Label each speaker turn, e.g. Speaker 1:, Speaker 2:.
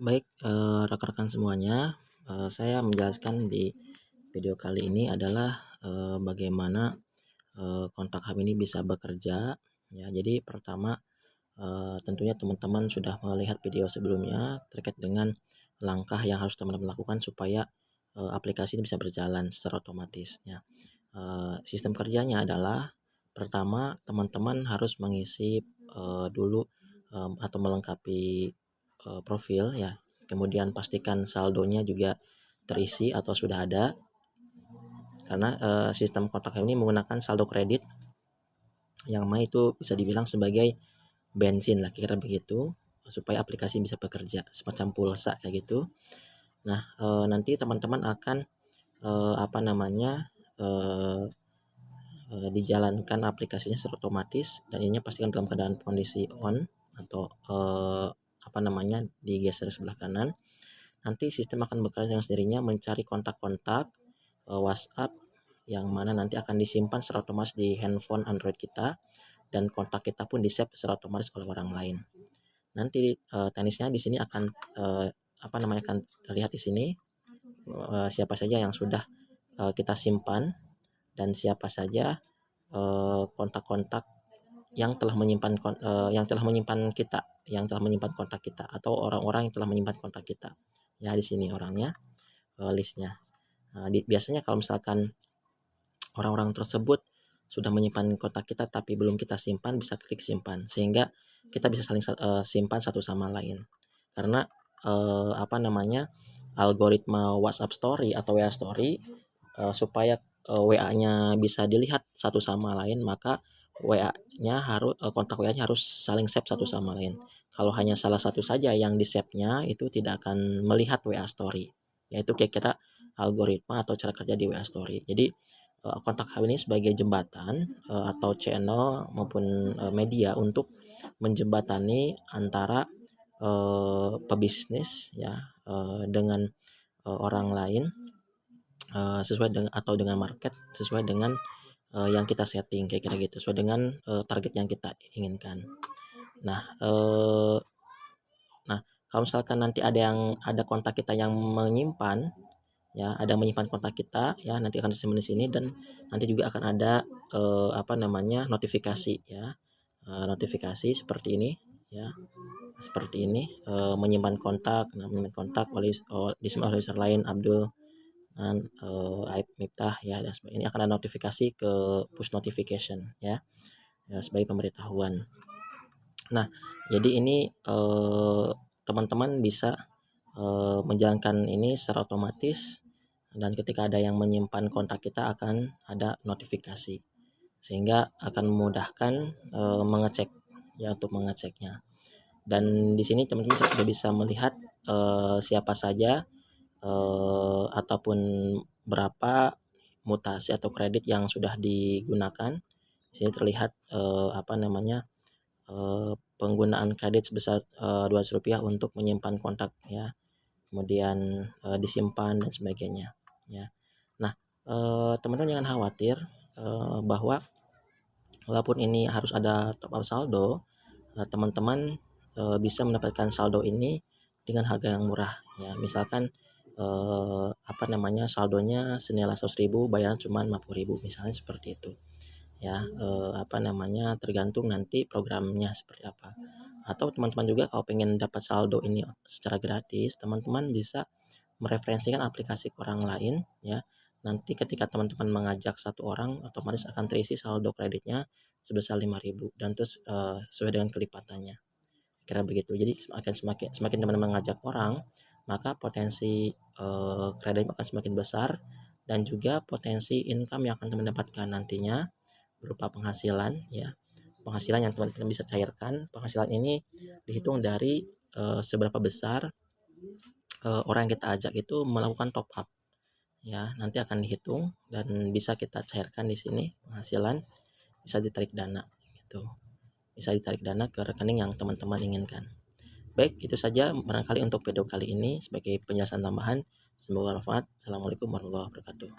Speaker 1: Baik, rekan-rekan semuanya, saya menjelaskan di video kali ini adalah, bagaimana, kontak HAM ini bisa bekerja, ya. Jadi pertama, tentunya teman-teman sudah melihat video sebelumnya terkait dengan langkah yang harus teman-teman lakukan supaya, aplikasi ini bisa berjalan secara otomatis, ya. Sistem kerjanya adalah pertama teman-teman harus mengisi, dulu, atau melengkapi, profil, ya. Kemudian pastikan saldonya juga terisi atau sudah ada, karena, sistem kontak ini menggunakan saldo kredit yang mana itu bisa dibilang sebagai bensin lah, kira begitu, supaya aplikasi bisa bekerja, semacam pulsa kayak gitu. Nah, nanti teman-teman akan, apa namanya, eee dijalankan aplikasinya secara otomatis dan ininya pastikan dalam keadaan kondisi on atau, apa namanya, digeser sebelah kanan. Nanti sistem akan bekerja dengan sendirinya mencari kontak-kontak, WhatsApp yang mana nanti akan disimpan secara otomatis di handphone Android kita dan kontak kita pun di-save secara otomatis oleh orang lain. Nanti, teknisnya di sini akan, apa namanya, akan terlihat di sini, siapa saja yang sudah, kita simpan dan siapa saja, kontak-kontak yang telah menyimpan kontak kita atau orang-orang yang telah menyimpan kontak kita. Ya, di sini orangnya, list-nya. Biasanya kalau misalkan orang-orang tersebut sudah menyimpan kontak kita tapi belum kita simpan, bisa klik simpan sehingga kita bisa saling simpan satu sama lain. Karena, apa namanya, algoritma WhatsApp Story atau WA Story, supaya, WA-nya bisa dilihat satu sama lain, maka kontak WA-nya harus saling save satu sama lain. Kalau hanya salah satu saja yang di-save-nya, itu tidak akan melihat WA Story. Yaitu kira-kira algoritma atau cara kerja di WA Story. Jadi, kontak HAM ini sebagai jembatan, atau channel maupun, media untuk menjembatani antara, pebisnis, ya, dengan, orang lain, sesuai dengan market, sesuai dengan, yang kita setting kayak kira gitu, sesuai dengan, target yang kita inginkan. Nah, kalau misalkan nanti ada kontak kita yang menyimpan, ya, ada yang menyimpan kontak kita, ya, nanti akan disimpan di sini dan nanti juga akan ada, apa namanya, notifikasi, ya, notifikasi seperti ini, ya, seperti ini, menyimpan kontak disimpan oleh user lain Abdul dan, Aib Miftah, ya, dan sebagainya. Ini akan ada notifikasi ke push notification, ya, sebagai pemberitahuan. Nah, jadi ini, teman-teman bisa, menjalankan ini secara otomatis dan ketika ada yang menyimpan kontak kita akan ada notifikasi, sehingga akan memudahkan, mengecek, ya, untuk mengeceknya. Dan di sini teman-teman sudah bisa melihat, siapa saja, ataupun berapa mutasi atau kredit yang sudah digunakan. Di sini terlihat, apa namanya, penggunaan kredit sebesar, Rp200 untuk menyimpan kontak, ya, kemudian, disimpan dan sebagainya, ya. Nah, teman-teman jangan khawatir, bahwa walaupun ini harus ada top up saldo, teman-teman, bisa mendapatkan saldo ini dengan harga yang murah, ya. Misalkan, apa namanya, saldonya senilai 100.000, bayaran cuma 50.000, misalnya seperti itu, ya. Apa namanya, tergantung nanti programnya seperti apa. Atau teman-teman juga kalau pengen dapat saldo ini secara gratis, teman-teman bisa mereferensikan aplikasi ke orang lain, ya. Nanti ketika teman-teman mengajak satu orang, otomatis akan terisi saldo kreditnya sebesar 5.000 dan terus, sesuai dengan kelipatannya, kira begitu. Jadi semakin teman-teman mengajak orang, maka potensi, kredit akan semakin besar dan juga potensi income yang akan teman dapatkan nantinya berupa penghasilan, ya. Penghasilan yang teman-teman bisa cairkan. Penghasilan ini dihitung dari, seberapa besar, orang yang kita ajak itu melakukan top up, ya. Nanti akan dihitung dan bisa kita cairkan di sini penghasilan, bisa ditarik dana gitu. Bisa ditarik dana ke rekening yang teman-teman inginkan. Baik, itu saja barangkali untuk video kali ini sebagai penjelasan tambahan. Semoga bermanfaat. Assalamualaikum warahmatullahi wabarakatuh.